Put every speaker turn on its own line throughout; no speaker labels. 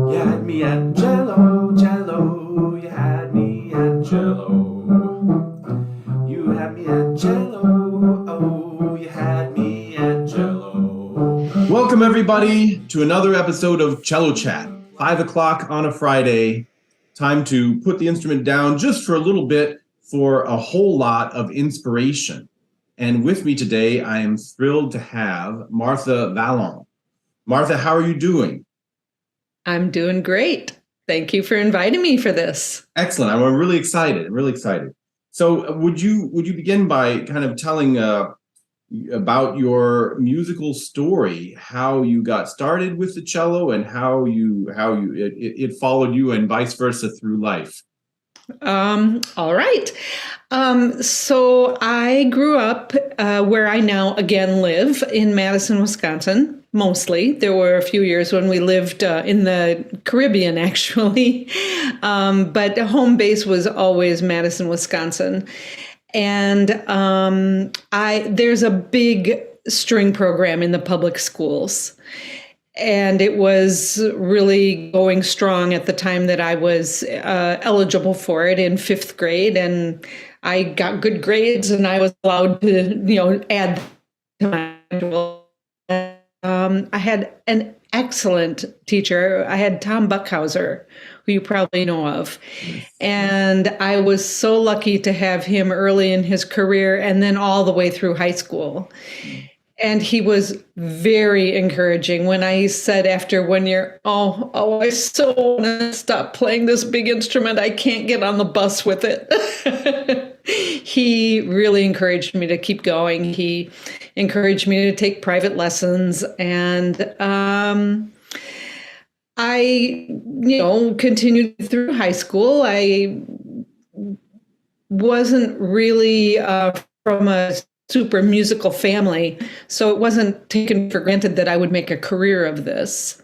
You had me at Cello, Cello. You had me at Cello. You had me at Cello. Oh, you had me at Cello. Welcome everybody to another episode of Cello Chat. 5 o'clock on a Friday. Time to put the instrument down just for a little bit for a whole lot of inspiration. And with me today, I am thrilled to have Martha Vallon. Martha, how are you doing?
I'm doing great. Thank you for inviting me for this.
Excellent. I'm really excited. So would you begin by kind of telling about your musical story, how you got started with the cello and how it followed you and vice versa through life?
All right. So I grew up where I now again live in Madison, Wisconsin. Mostly. There were a few years when we lived in the Caribbean, actually. But the home base was always Madison, Wisconsin. And there's a big string program in the public schools. And it was really going strong at the time that I was eligible for it in fifth grade. And I got good grades and I was allowed to, add to my schedule. I had an excellent teacher. I had Tom Buckhauser, who you probably know of. And I was so lucky to have him early in his career and then all the way through high school. And he was very encouraging when I said after 1 year, I so want to stop playing this big instrument. I can't get on the bus with it. He really encouraged me to keep going. He encouraged me to take private lessons. And I, continued through high school. I wasn't really from a super musical family, so it wasn't taken for granted that I would make a career of this.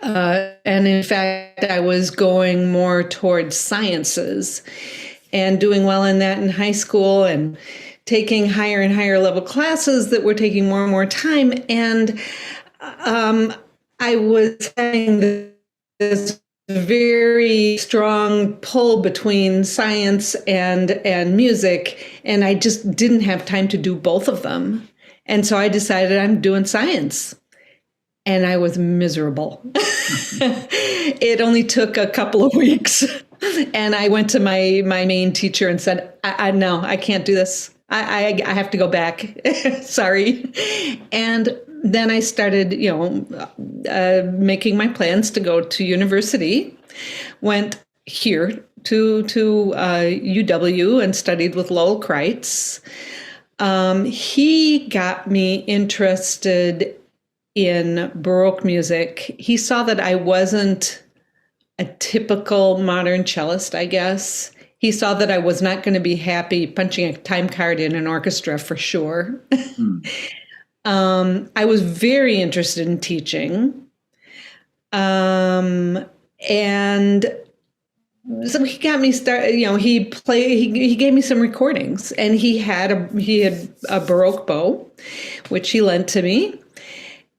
And in fact, I was going more towards sciences and doing well in that in high school and taking higher and higher level classes that were taking more and more time. And I was having this very strong pull between science and music, and I just didn't have time to do both of them. And so I decided I'm doing science. And I was miserable. It only took a couple of weeks. And I went to my main teacher and said, no, I can't do this. I have to go back. Sorry. And then I started, making my plans to go to university. Went here to UW and studied with Lowell Kreitz. He got me interested in Baroque music. He saw that I wasn't a typical modern cellist, I guess. He saw that I was not going to be happy punching a time card in an orchestra for sure. I was very interested in teaching. And so he got me started, he gave me some recordings, and he had a Baroque bow, which he lent to me.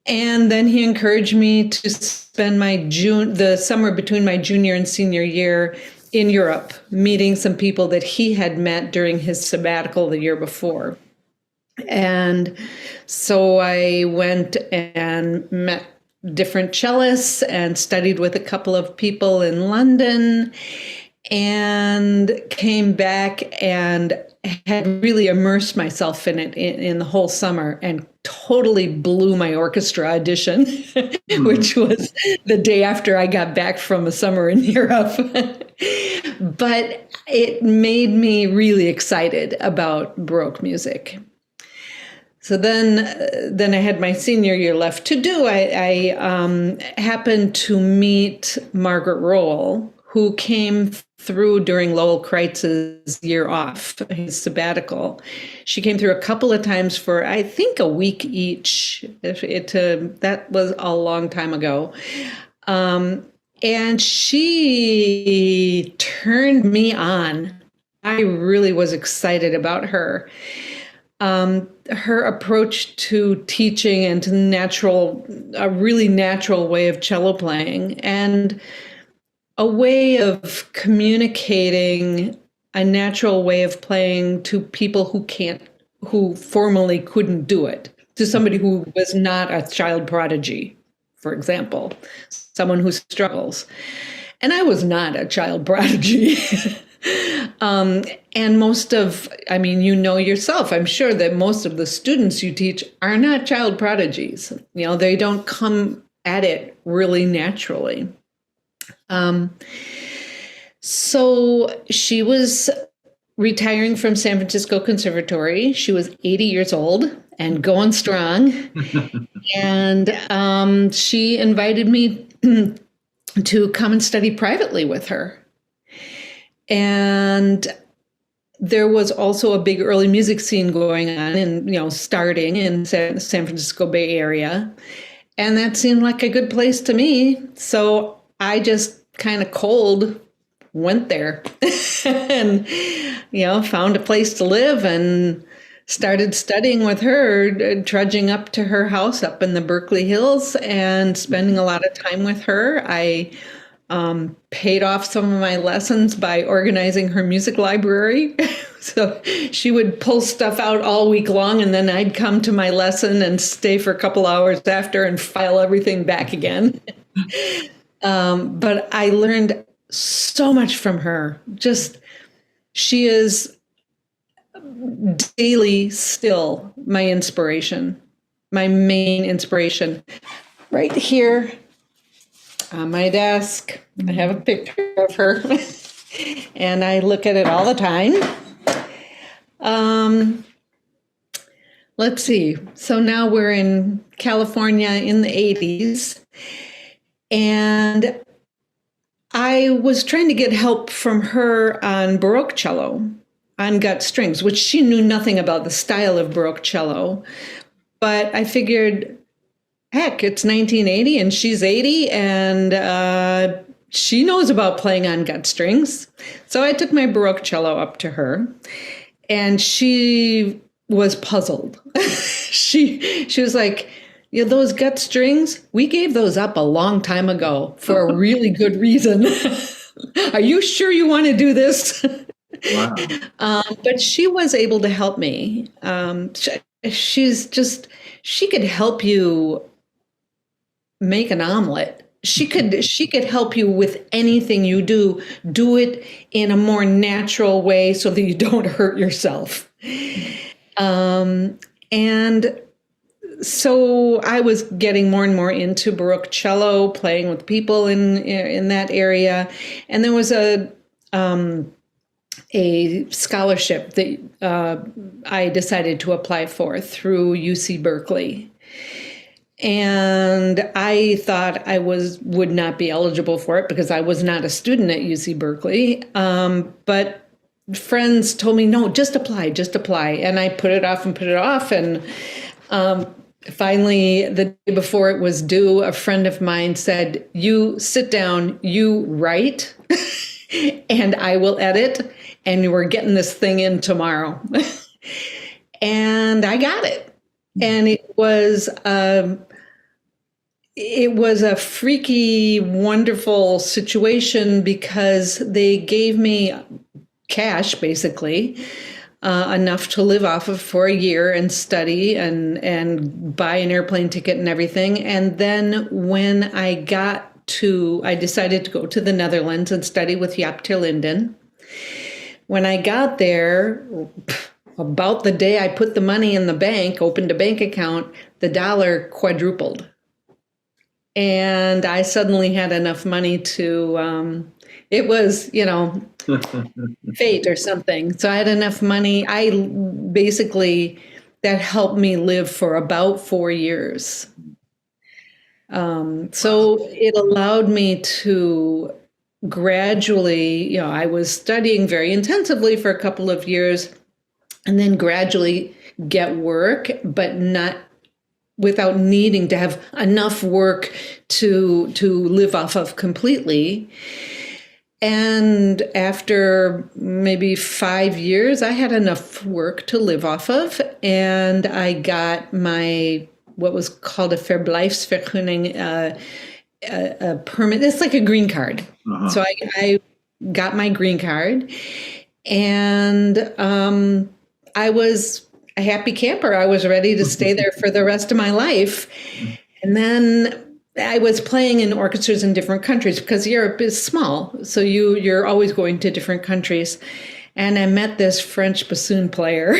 And then he encouraged me to spend the summer between my junior and senior year in Europe, meeting some people that he had met during his sabbatical the year before. And so I went and met different cellists and studied with a couple of people in London and came back and had really immersed myself in it in the whole summer and totally blew my orchestra audition, which was the day after I got back from a summer in Europe. But it made me really excited about Baroque music. So then I had my senior year left to do. I happened to meet Margaret Rowell, who came through during Lowell Kreitz's year off, his sabbatical. She came through a couple of times for, I think, a week each. That was a long time ago. And she turned me on. I really was excited about her. her approach to teaching and to a really natural way of cello playing, and a way of communicating a natural way of playing to people who formerly couldn't do it, to somebody who was not a child prodigy, for example, someone who struggles. And I was not a child prodigy. And you know yourself, I'm sure that most of the students you teach are not child prodigies. They don't come at it really naturally. So she was retiring from San Francisco Conservatory. She was 80 years old and going strong. And she invited me to come and study privately with her. And there was also a big early music scene going on and, starting in San Francisco Bay Area. And that seemed like a good place to me. So I just kind of cold went there and, found a place to live and started studying with her, trudging up to her house up in the Berkeley Hills and spending a lot of time with her. I paid off some of my lessons by organizing her music library. So she would pull stuff out all week long, and then I'd come to my lesson and stay for a couple hours after and file everything back again. But I learned so much from her. She is daily still my inspiration, my main inspiration. Right here on my desk, I have a picture of her, and I look at it all the time. Let's see. So now we're in California in the 80s, and I was trying to get help from her on Baroque cello, on gut strings, which she knew nothing about the style of Baroque cello. But I figured, heck, it's 1980 and she's 80 and she knows about playing on gut strings. So I took my Baroque cello up to her, and she was puzzled. She was like, those gut strings, we gave those up a long time ago for a really good reason. Are you sure you want to do this? Wow. But she was able to help me. She could help you make an omelet. She could help you with anything you do it in a more natural way so that you don't hurt yourself. And so I was getting more and more into Baroque cello, playing with people in that area. And there was a scholarship that I decided to apply for through UC Berkeley. And I thought I would not be eligible for it because I was not a student at UC Berkeley. But friends told me, no, just apply. And I put it off. And finally, the day before it was due, a friend of mine said, you sit down, you write, and I will edit, and we're getting this thing in tomorrow. And I got it. And it was a freaky, wonderful situation because they gave me cash, basically, enough to live off of for a year and study and buy an airplane ticket and everything. And then when I decided to go to the Netherlands and study with Jaap ter Linden. When I got there, about the day I put the money in the bank, opened a bank account, the dollar quadrupled. And I suddenly had enough money to, it was, fate or something. So I had enough money. That helped me live for about 4 years. So it allowed me to gradually, I was studying very intensively for a couple of years and then gradually get work, but not without needing to have enough work to live off of completely. And after maybe 5 years, I had enough work to live off of, and I got my what was called a verblijfsvergunning, a permit. It's like a green card. So I got my green card, and I was a happy camper. I was ready to stay there for the rest of my life. And then I was playing in orchestras in different countries because Europe is small. So you're always going to different countries. And I met this French bassoon player,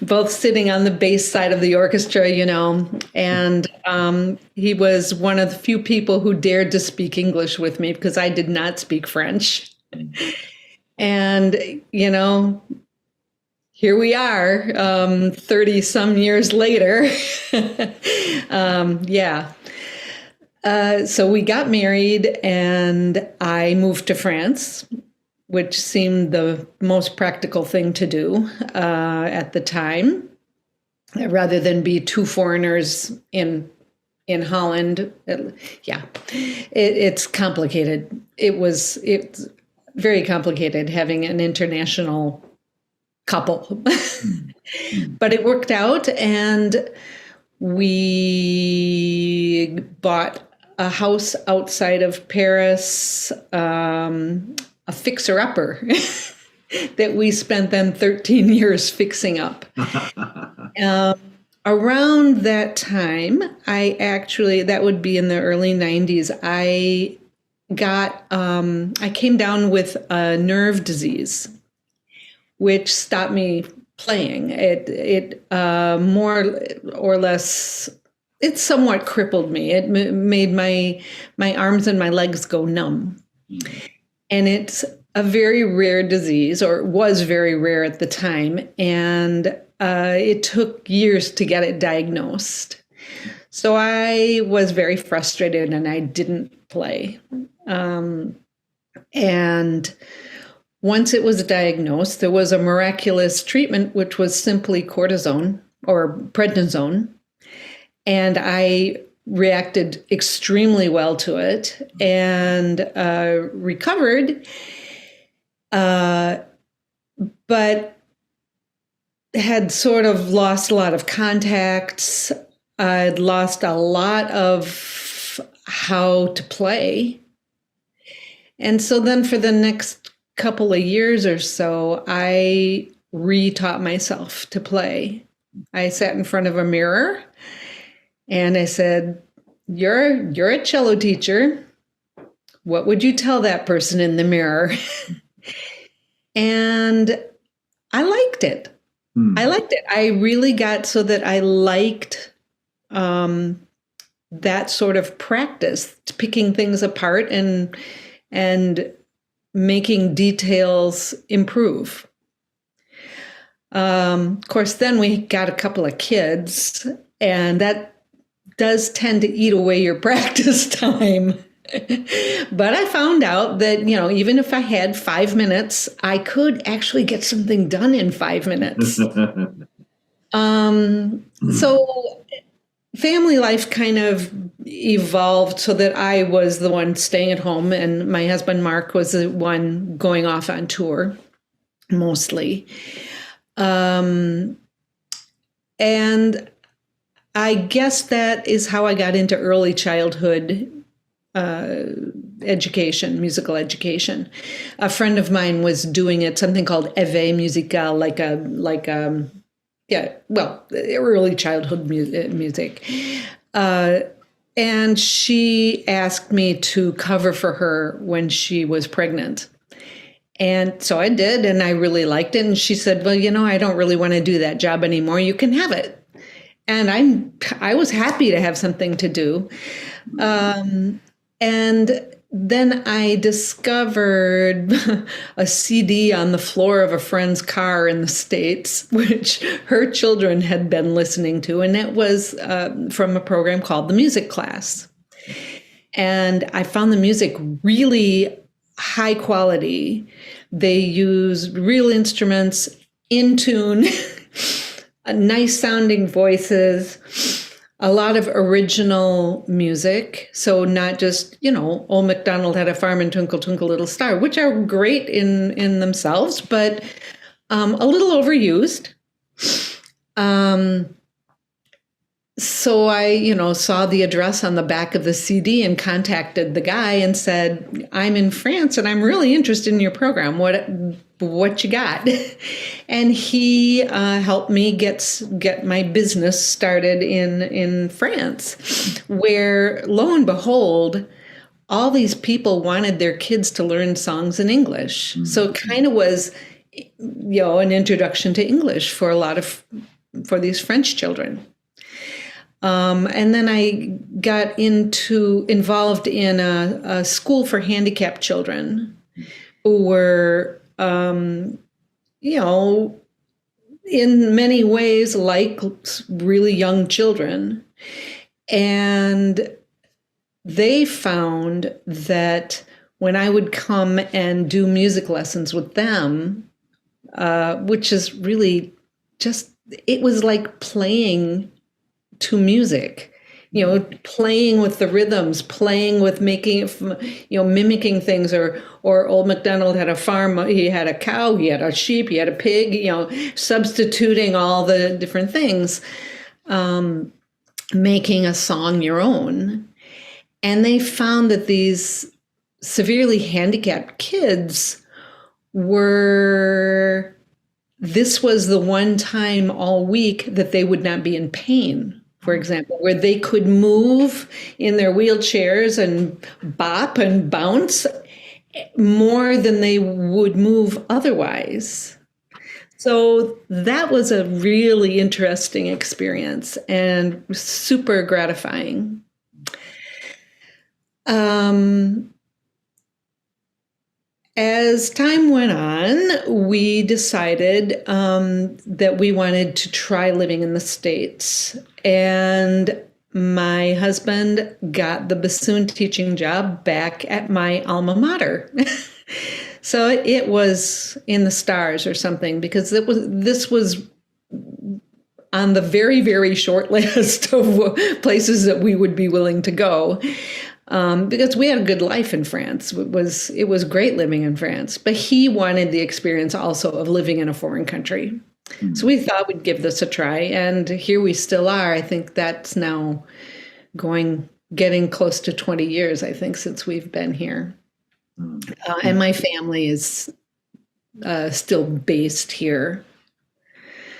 both sitting on the bass side of the orchestra, and he was one of the few people who dared to speak English with me because I did not speak French. And, here we are, 30 some years later. So we got married and I moved to France, which seemed the most practical thing to do at the time, rather than be two foreigners in Holland. It's complicated. It's very complicated having an international couple, but it worked out, and we bought a house outside of Paris, a fixer-upper that we spent then 13 years fixing up. Around that time, that would be in the early 90s, I came down with a nerve disease, which stopped me playing. It more or less, it somewhat crippled me. It made my arms and my legs go numb. And it's a very rare disease, or was very rare at the time. And it took years to get it diagnosed. So I was very frustrated and I didn't play. And once it was diagnosed, there was a miraculous treatment, which was simply cortisone or prednisone. And I reacted extremely well to it and recovered, but had sort of lost a lot of contacts. I'd lost a lot of how to play. And so then for the next couple of years or so, I re-taught myself to play. I sat in front of a mirror and I said, you're a cello teacher. What would you tell that person in the mirror? And I liked it. I liked it. I really got so that I liked that sort of practice, picking things apart and making details improve. Of course, then we got a couple of kids, and that does tend to eat away your practice time. But I found out that, even if I had 5 minutes, I could actually get something done in 5 minutes. So family life kind of evolved so that I was the one staying at home, and my husband, Mark, was the one going off on tour, mostly. And I guess that is how I got into early childhood education, musical education. A friend of mine was doing it, something called éveil musical, early childhood music. And she asked me to cover for her when she was pregnant. And so I did, and I really liked it. And she said, well, I don't really want to do that job anymore. You can have it. And I was happy to have something to do. And then I discovered a CD on the floor of a friend's car in the States, which her children had been listening to. And it was from a program called The Music Class. And I found the music really high quality. They use real instruments in tune, nice sounding voices. a lot of original music. So not just, Old MacDonald had a farm and Twinkle Twinkle Little Star, which are great in themselves, but a little overused. So I, saw the address on the back of the CD and contacted the guy and said, I'm in France and I'm really interested in your program. What you got? And he helped me get my business started in France, where lo and behold, all these people wanted their kids to learn songs in English. Mm-hmm. So it kind of was, an introduction to English for for these French children. And then I got involved in a school for handicapped children who were, in many ways like really young children. And they found that when I would come and do music lessons with them, which is really it was like playing to music, playing with the rhythms, playing with mimicking things, or Old MacDonald had a farm, he had a cow, he had a sheep, he had a pig, substituting all the different things, making a song your own. And they found that these severely handicapped kids this was the one time all week that they would not be in pain, for example, where they could move in their wheelchairs and bop and bounce more than they would move otherwise. So that was a really interesting experience and super gratifying. As time went on, we decided that we wanted to try living in the States. And my husband got the bassoon teaching job back at my alma mater. So it was in the stars or something, because this was on the very, very short list of places that we would be willing to go. Because we had a good life in France. It was great living in France, but he wanted the experience also of living in a foreign country. Mm-hmm. So we thought we'd give this a try, and here we still are. I think that's now getting close to 20 years, I think, since we've been here. Mm-hmm. And my family is still based here.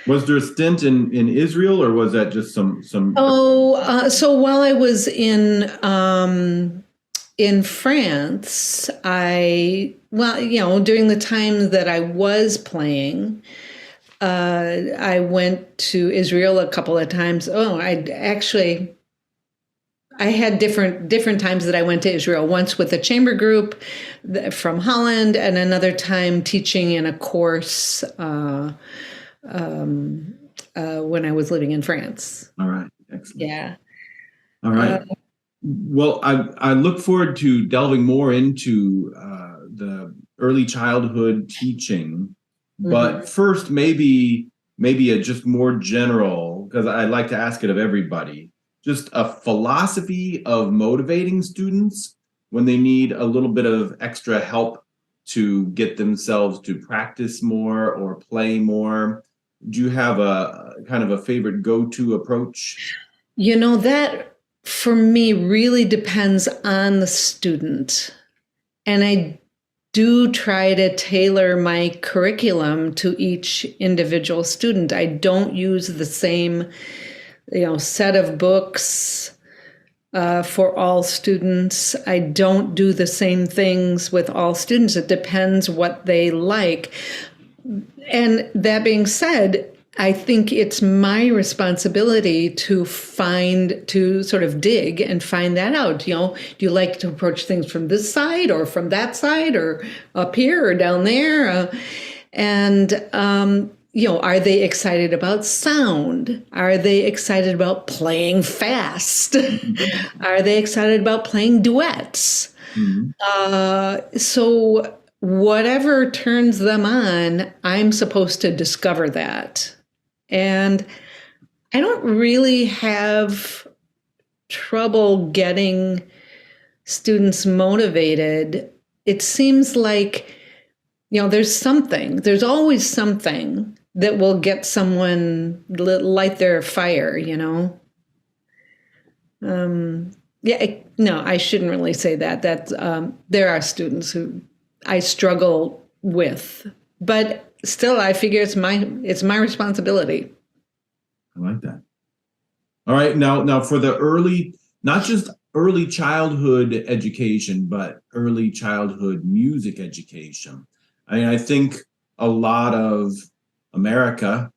Was there a stint in Israel, or was that just some?
So while I was in France, during the time that I was playing, I went to Israel a couple of times. I had different times that I went to Israel. Once with a chamber group from Holland, and another time teaching in a course. When I was living in France.
All right. Excellent.
Yeah.
All right. Well, I look forward to delving more into the early childhood teaching, but first maybe a just more general, because I like to ask it of everybody, just a philosophy of motivating students when they need a little bit of extra help to get themselves to practice more or play more. Do you have a kind of a favorite go-to approach?
That for me really depends on the student. And I do try to tailor my curriculum to each individual student. I don't use the same, set of books for all students. I don't do the same things with all students. It depends what they like. And that being said, I think it's my responsibility to sort of dig and find that out. Do you like to approach things from this side or from that side or up here or down there? Are they excited about sound? Are they excited about playing fast? Are they excited about playing duets? Mm-hmm. So whatever turns them on, I'm supposed to discover that. And I don't really have trouble getting students motivated. It seems like, there's always something that will get someone, light their fire, no, I shouldn't really say that. There are students who I struggle with, but still, I figure it's my responsibility.
I like that. All right, now for the early, not just early childhood education, but early childhood music education. I think a lot of America,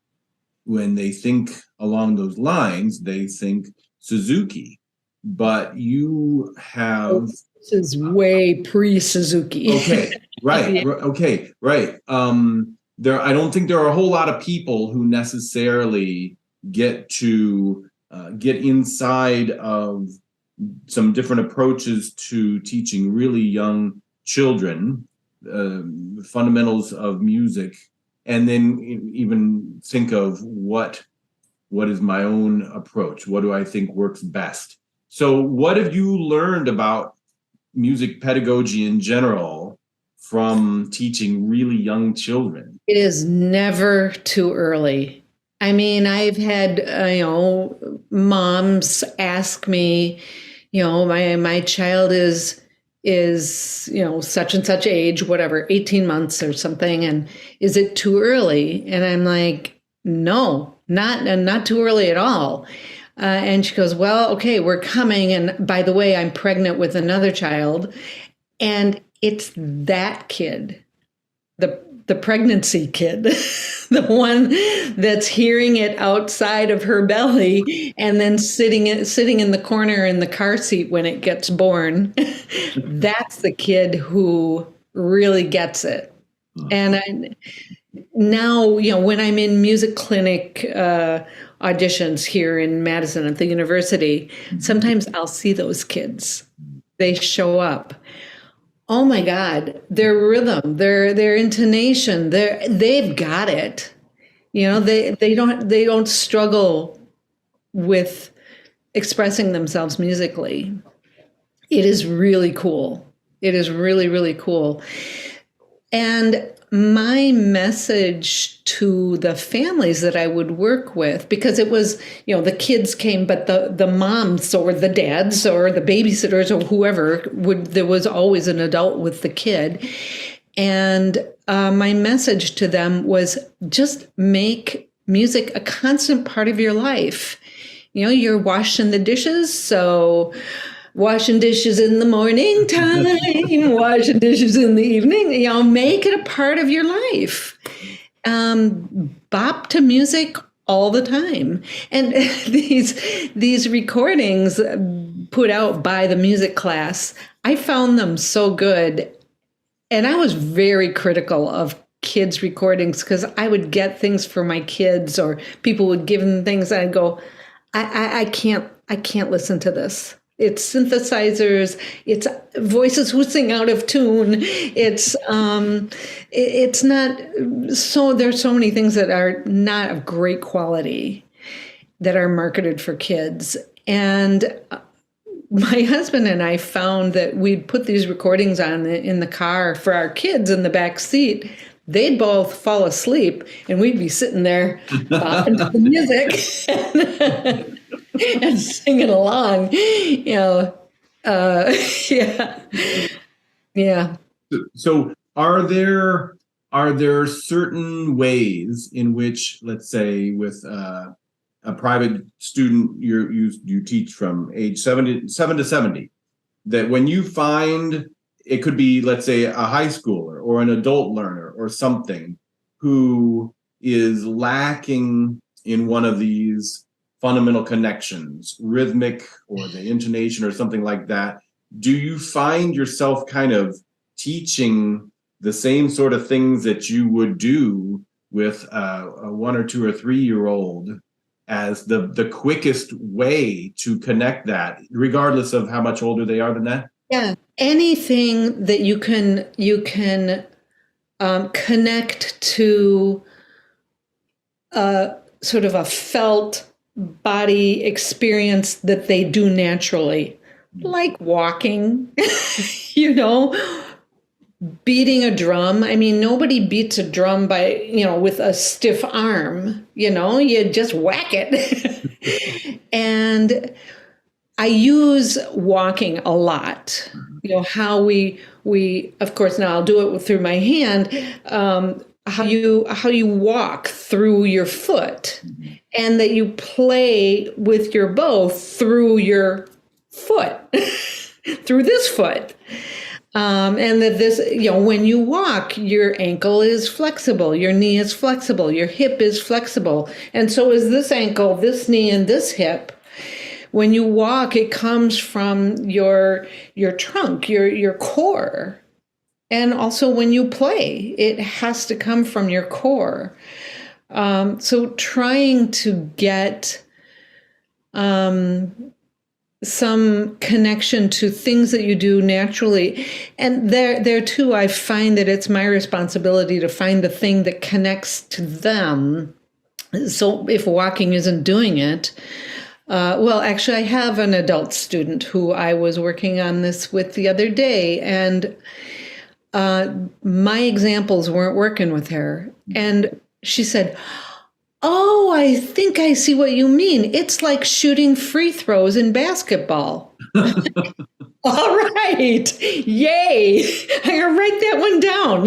when they think along those lines, they think Suzuki. But you have...
This is way pre-Suzuki.
Okay, right. Okay, right. I don't think there are a whole lot of people who necessarily get to get inside of some different approaches to teaching really young children fundamentals of music, and then even think of what is my own approach? What do I think works best? So what have you learned about music pedagogy in general from teaching really young children?
It is never too early. I mean, I've had, moms ask me, my child is such and such age, whatever, 18 months or something. And is it too early? And I'm like, no, not too early at all. And she goes, well, okay, we're coming. And by the way, I'm pregnant with another child. And it's that kid, the pregnancy kid, the one that's hearing it outside of her belly and then sitting in the corner in the car seat when it gets born. That's the kid who really gets it. And now, when I'm in music clinic auditions here in Madison at the university, sometimes I'll see those kids. They show up. Oh my God, their rhythm, their intonation, they've got it. They don't struggle with expressing themselves musically. It is really cool. It is really, really cool. And my message to the families that I would work with, because it was, the kids came, but the moms or the dads or the babysitters or whoever there was always an adult with the kid. And my message to them was just make music a constant part of your life. You're washing the dishes, so washing dishes in the morning time, washing dishes in the evening, make it a part of your life. Bop to music all the time. And these recordings put out by the music class, I found them so good. And I was very critical of kids' recordings because I would get things for my kids or people would give them things and I'd go, I can't listen to this. It's synthesizers. It's voices whoosing out of tune. It's not so. There's so many things that are not of great quality that are marketed for kids. And my husband and I found that we'd put these recordings on in the car for our kids in the back seat. They'd both fall asleep, and we'd be sitting there bopping to the music. And singing along, yeah.
So are there certain ways in which, let's say, with a private student you teach from age 7 to 70, that when you find it could be, let's say, a high schooler or an adult learner or something who is lacking in one of these fundamental connections, rhythmic or the intonation or something like that, do you find yourself kind of teaching the same sort of things that you would do with a 1 or 2 or 3-year-old as the quickest way to connect that, regardless of how much older they are than that?
Yeah, anything that you can connect to sort of a felt body experience that they do naturally, like walking, you know, beating a drum. I mean, nobody beats a drum by, with a stiff arm, you just whack it. And I use walking a lot. How we of course now I'll do it through my hand. How you walk through your foot, and that you play with your bow through your foot, through this foot. And that this, when you walk, your ankle is flexible, your knee is flexible, your hip is flexible. And so is this ankle, this knee, and this hip. When you walk, it comes from your trunk, your core. And also when you play, it has to come from your core. So trying to get some connection to things that you do naturally. And there too, I find that it's my responsibility to find the thing that connects to them. So if walking isn't doing it, actually, I have an adult student who I was working on this with the other day, and my examples weren't working with her. And she said, "Oh, I think I see what you mean. It's like shooting free throws in basketball." All right. Yay. I'm going to write that one down.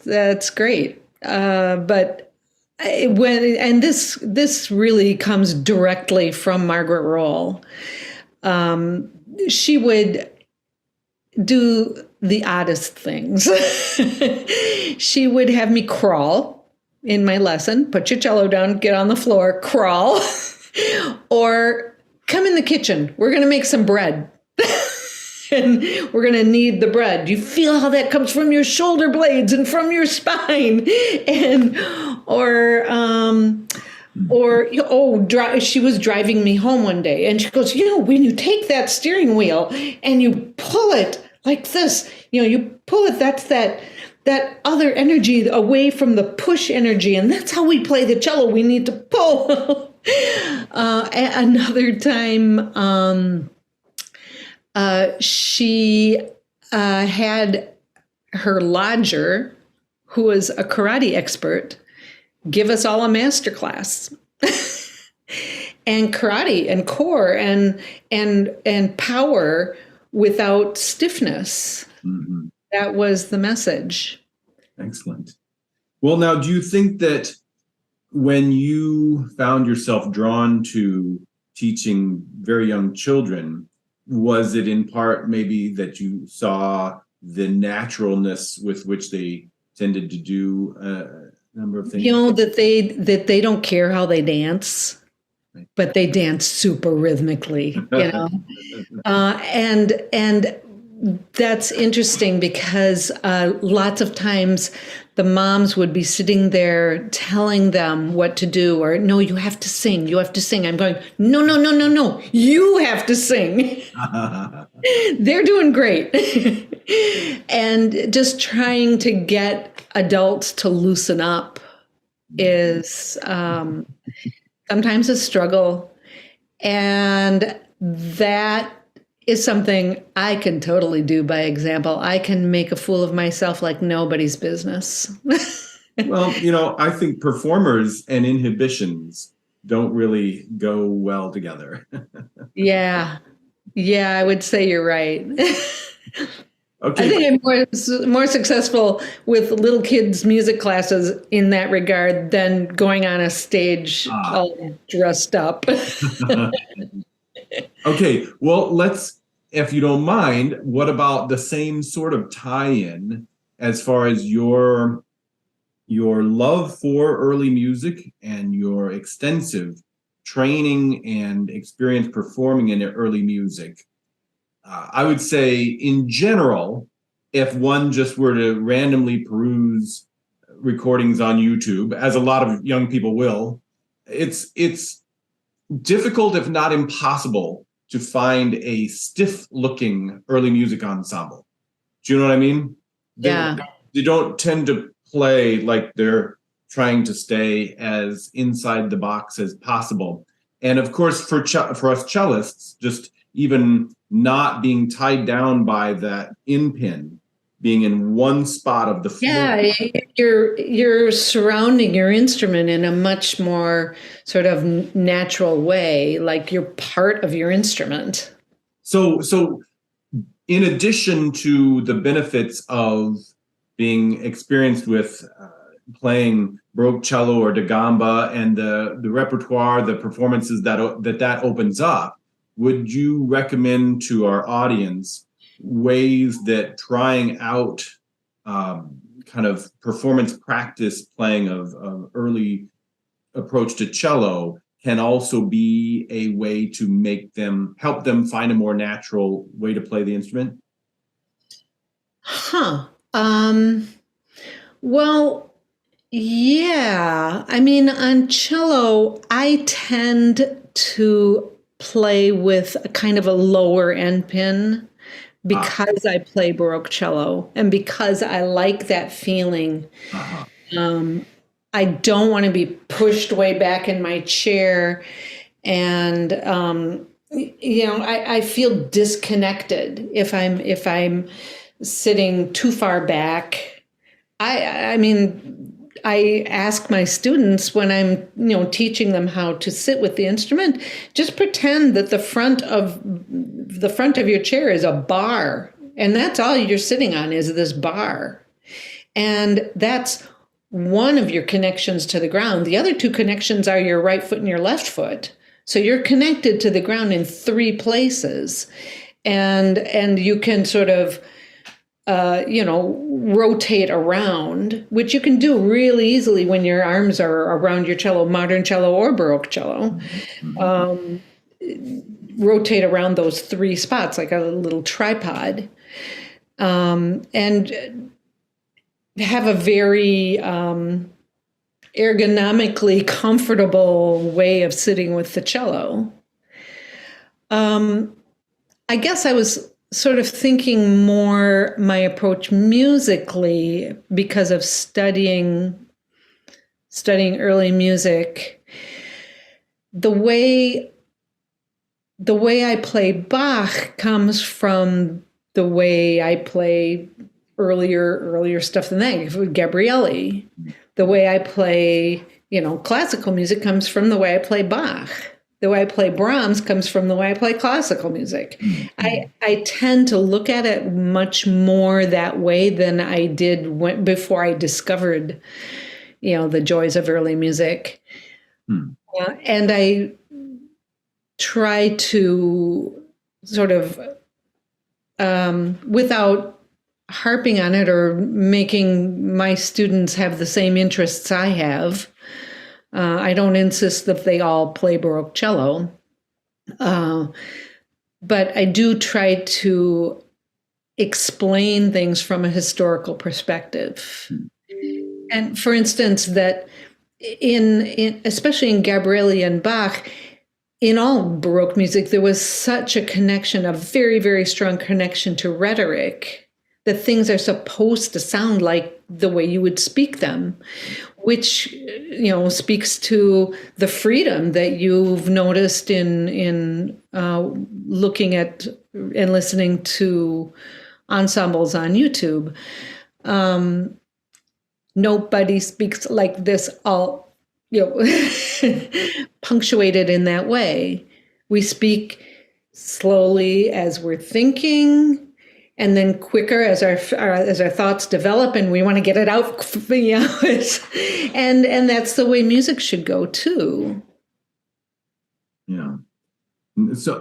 That's great. But this really comes directly from Margaret Rowell. She would do the oddest things. She would have me crawl in my lesson, put your cello down, get on the floor, crawl, or come in the kitchen. We're going to make some bread. And we're going to knead the bread. You feel how that comes from your shoulder blades and from your spine. She was driving me home one day, and she goes, when you take that steering wheel and you pull it like this, you pull it, that's that other energy away from the push energy. And that's how we play the cello. We need to pull. Another time, she had her lodger, who was a karate expert, give us all a master class. And karate and core and power without stiffness. Mm-hmm. That was the message.
Excellent. Well, now, do you think that when you found yourself drawn to teaching very young children, was it in part maybe that you saw the naturalness with which they tended to do a number of things?
That they don't care how they dance, but they dance super rhythmically, and that's interesting because lots of times the moms would be sitting there telling them what to do, or no, you have to sing. I'm going, no, you have to sing. They're doing great. And just trying to get adults to loosen up is sometimes a struggle. And that is something I can totally do by example. I can make a fool of myself like nobody's business.
Well, I think performers and inhibitions don't really go well together.
Yeah, I would say you're right.
Okay.
I think I'm more successful with little kids' music classes in that regard than going on a stage all dressed up.
Okay, well, if you don't mind, what about the same sort of tie-in as far as your love for early music and your extensive training and experience performing in early music? I would say, in general, if one just were to randomly peruse recordings on YouTube, as a lot of young people will, it's difficult, if not impossible, to find a stiff-looking early music ensemble. Do you know what I mean? They don't tend to play like they're trying to stay as inside the box as possible. And of course, for us cellists, just even not being tied down by that in pin, being in one spot of the floor.
Yeah, you're surrounding your instrument in a much more sort of natural way, like you're part of your instrument.
So in addition to the benefits of being experienced with playing Baroque cello or da gamba and the repertoire, the performances that opens up, would you recommend to our audience ways that trying out kind of performance practice playing of early approach to cello can also be a way to help them find a more natural way to play the instrument?
Well, yeah. I mean, on cello, I tend to play with a kind of a lower end pin because I play Baroque cello and because I like that feeling. I don't want to be pushed way back in my chair, and I feel disconnected if I'm sitting too far back. I mean, I ask my students when I'm teaching them how to sit with the instrument, just pretend that the front of your chair is a bar, and that's all you're sitting on is this bar, and that's one of your connections to the ground. The other two connections are your right foot and your left foot. So you're connected to the ground in three places, and you can sort of rotate around, which you can do really easily when your arms are around your cello, modern cello or Baroque cello. Rotate around those three spots like a little tripod, and have a very ergonomically comfortable way of sitting with the cello. I guess I was sort of thinking more my approach musically because of studying early music. The way I play Bach comes from the way I play earlier stuff than that, Gabrielli. The way I play, classical music comes from the way I play Bach. The way I play Brahms comes from the way I play classical music. I tend to look at it much more that way than I did before I discovered, the joys of early music. And I try to sort of, without harping on it or making my students have the same interests I have. I don't insist that they all play Baroque cello, but I do try to explain things from a historical perspective. And for instance, that especially in Gabrielli and Bach, in all Baroque music, there was such a connection, a very, very strong connection to rhetoric, that things are supposed to sound like the way you would speak them, which, speaks to the freedom that you've noticed in looking at and listening to ensembles on YouTube. Nobody speaks like this, all, punctuated in that way. We speak slowly as we're thinking, and then quicker as our thoughts develop, and we want to get it out, and that's the way music should go too.
Yeah. So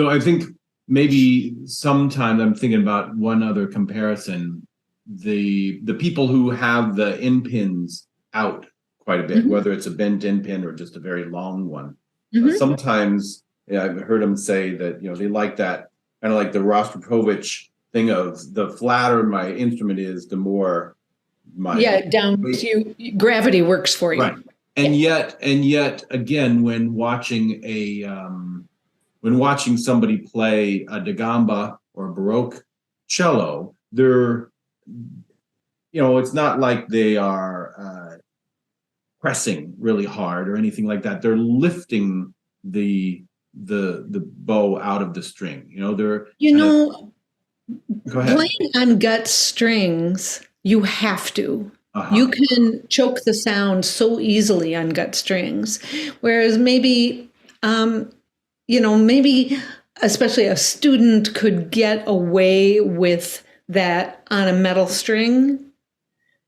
I think maybe sometimes I'm thinking about one other comparison: the people who have the in pins out quite a bit, whether it's a bent in pin or just a very long one. Sometimes I've heard them say that they like that. Kind of like the Rostropovich thing of the flatter my instrument is, the more my
gravity works for you.
Right. And yet again, when watching somebody play a da gamba or a Baroque cello, it's not like they are pressing really hard or anything like that. They're lifting the bow out of the string. They're go ahead.
Playing on gut strings, you have to.
Uh-huh.
You can choke the sound so easily on gut strings, whereas maybe, maybe especially a student could get away with that on a metal string.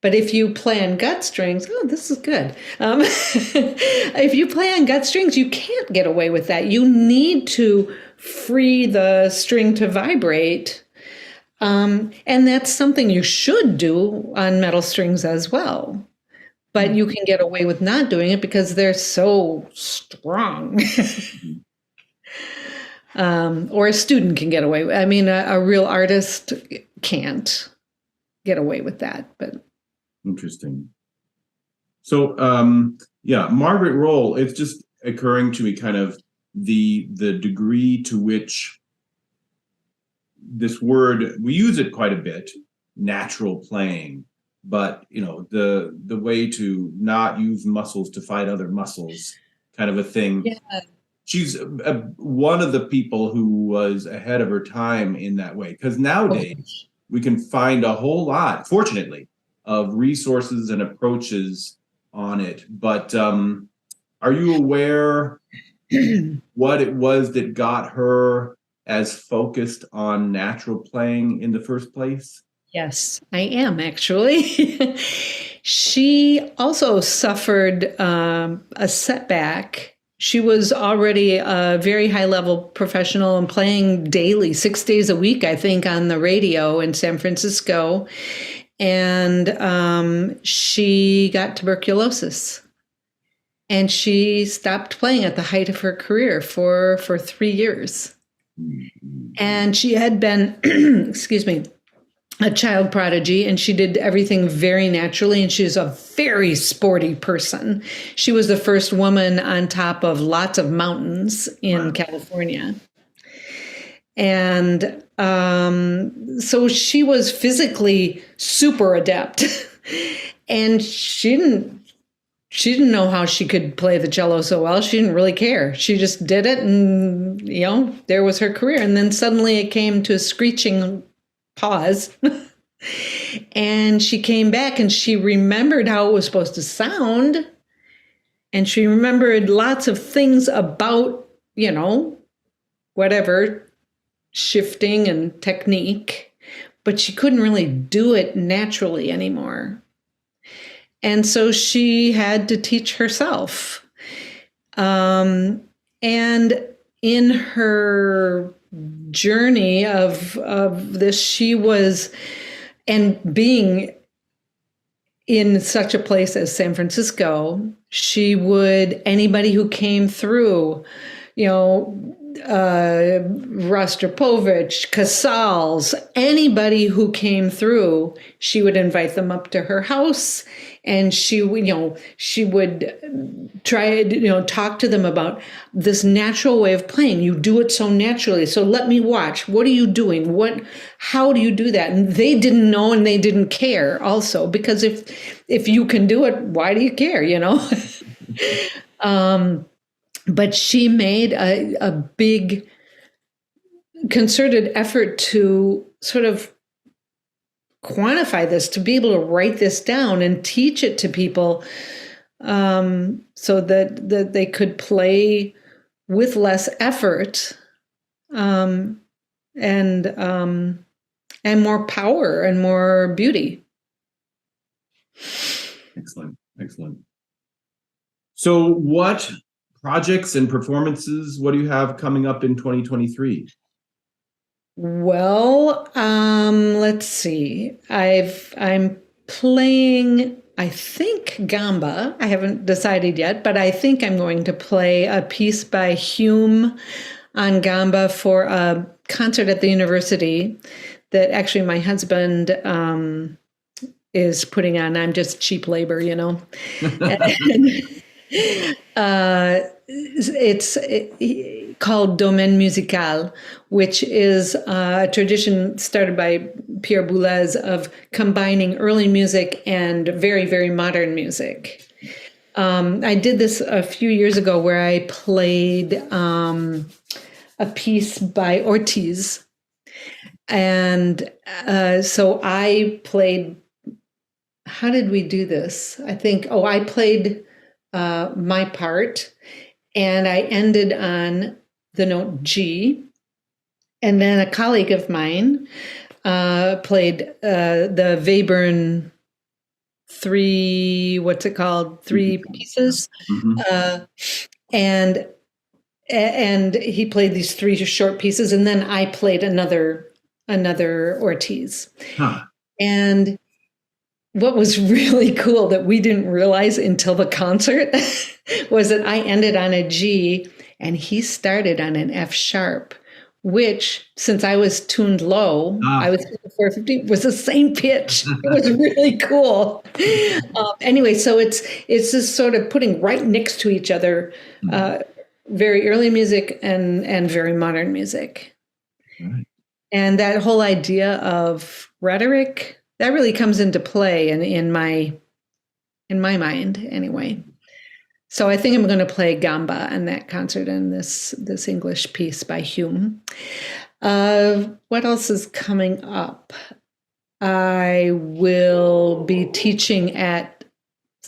But if you play on gut strings, this is good. If you play on gut strings, you can't get away with that. You need to free the string to vibrate. And that's something you should do on metal strings as well. But you can get away with not doing it because they're so strong. Or a student can get away with. I mean, a real artist can't get away with that. But
interesting. So, Margaret Rowell. It's just occurring to me, kind of the degree to which this word, we use it quite a bit, natural playing, but the way to not use muscles to fight other muscles, kind of a thing.
Yeah.
She's one of the people who was ahead of her time in that way, because nowadays we can find a whole lot, fortunately, of resources and approaches on it. But are you aware what it was that got her as focused on natural playing in the first place?
Yes, I am actually. She also suffered a setback. She was already a very high level professional and playing daily, 6 days a week, I think, on the radio in San Francisco. And she got tuberculosis. And she stopped playing at the height of her career for 3 years. And she had been, a child prodigy, and she did everything very naturally. And she's a very sporty person. She was the first woman on top of lots of mountains in California. And so she was physically super adept. And she didn't know how she could play the cello so well. She didn't really care. She just did it, and there was her career. And then suddenly it came to a screeching pause. And she came back and she remembered how it was supposed to sound. And she remembered lots of things about, whatever, shifting and technique, but she couldn't really do it naturally anymore. And so she had to teach herself. And in her journey of this, she was, and being in such a place as San Francisco, anybody who came through, Rostropovich, Casals, anybody who came through, she would invite them up to her house, and she would try to, talk to them about this natural way of playing. You do it so naturally. So let me watch. What are you doing? How do you do that? And they didn't know, and they didn't care also, because if you can do it, why do you care? But she made a big concerted effort to sort of quantify this, to be able to write this down and teach it to people, so that they could play with less effort, and more power and more beauty.
Excellent. So what projects and performances, what do you have coming up in 2023?
Well, let's see. I'm playing, I think, gamba. I haven't decided yet, but I think I'm going to play a piece by Hume on gamba for a concert at the university that actually my husband is putting on. I'm just cheap labor, It's called Domaine Musical, which is a tradition started by Pierre Boulez of combining early music and very, very modern music. I did this a few years ago where I played a piece by Ortiz. And so I played, how did we do this? I think, I played my part and I ended on the note G. And then a colleague of mine played the Webern three pieces. And he played these three short pieces. And then I played another Ortiz. And what was really cool that we didn't realize until the concert was that I ended on a G and he started on an F sharp, which, since I was tuned low, I was 450, was the same pitch. It was really cool. Anyway, so it's just sort of putting right next to each other, very early music and very modern music. Right. And that whole idea of rhetoric, that really comes into play in my mind anyway. So I think I'm going to play Gamba in that concert and this English piece by Hume. What else is coming up? I will be teaching at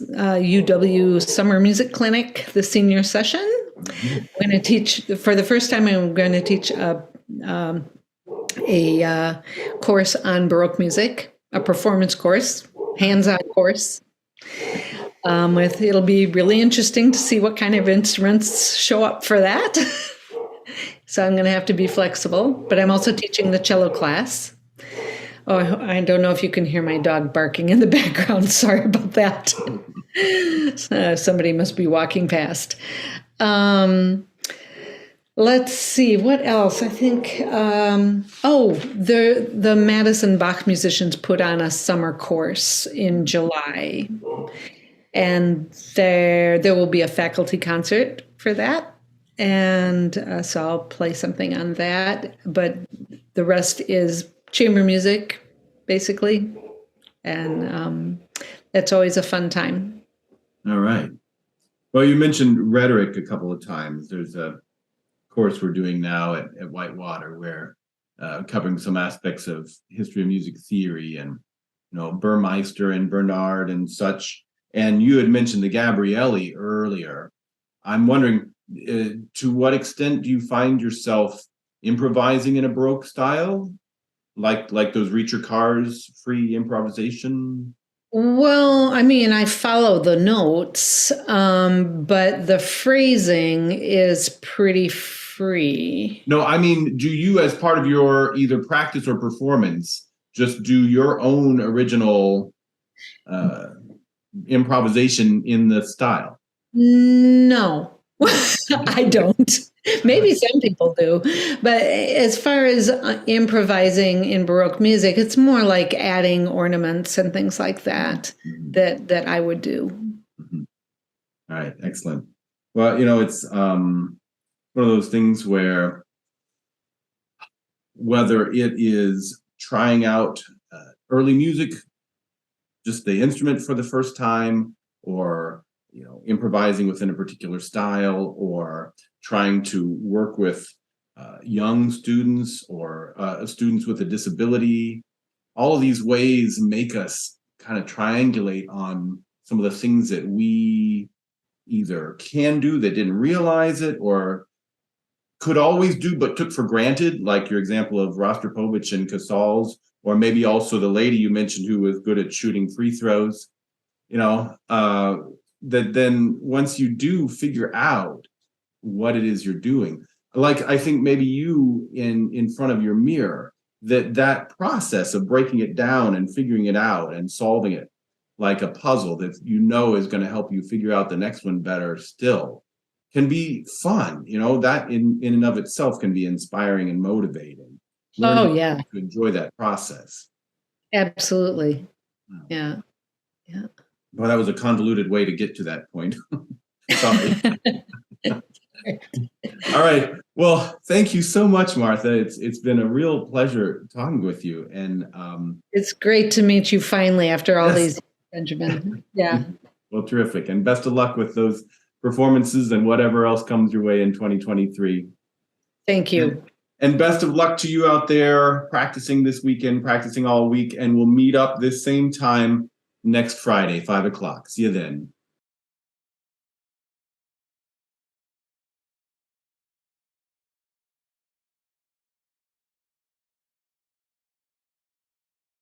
UW Summer Music Clinic, the senior session. I'm going to teach, for the first time, I'm going to teach a course on Baroque music, a performance course, hands-on course. It'll be really interesting to see what kind of instruments show up for that. So I'm going to have to be flexible, but I'm also teaching the cello class. Oh, I don't know if you can hear my dog barking in the background. Sorry about that. Somebody must be walking past. Let's see, what else? I think, the Madison Bach musicians put on a summer course in July. And there will be a faculty concert for that. And so I'll play something on that. But the rest is chamber music, basically. And that's always a fun time.
All right. Well, you mentioned rhetoric a couple of times. There's a course we're doing now at Whitewater where covering some aspects of history of music theory and, Burmeister and Bernard and such. And you had mentioned the Gabrielli earlier. I'm wondering, to what extent do you find yourself improvising in a Baroque style, like those Reacher Cars free improvisation?
Well, I mean, I follow the notes, but the phrasing is pretty free.
No, I mean, do you, as part of your either practice or performance, just do your own original improvisation in the style?
No, I don't. Maybe some people do. But as far as improvising in Baroque music, it's more like adding ornaments and things like that that I would do.
Mm-hmm. All right, excellent. Well, it's one of those things where whether it is trying out early music, just the instrument for the first time, or improvising within a particular style, or trying to work with young students or students with a disability, all of these ways make us kind of triangulate on some of the things that we either can do that didn't realize it, or could always do but took for granted, like your example of Rostropovich and Casals, or maybe also the lady you mentioned who was good at shooting free throws. That then once you do figure out what it is you're doing, like I think maybe you in front of your mirror, that process of breaking it down and figuring it out and solving it like a puzzle that is going to help you figure out the next one better still can be fun. That in and of itself can be inspiring and motivating.
Oh, yeah.
To enjoy that process.
Absolutely. Yeah.
Well, that was a convoluted way to get to that point. Sorry. All right. Well, thank you so much, Martha. It's been a real pleasure talking with you. And
it's great to meet you finally after all
yes.
these years, Benjamin. Yeah.
Well, terrific. And best of luck with those performances and whatever else comes your way in 2023.
Thank you.
And best of luck to you out there practicing this weekend, practicing all week. And we'll meet up this same time next Friday, 5 o'clock. See you then.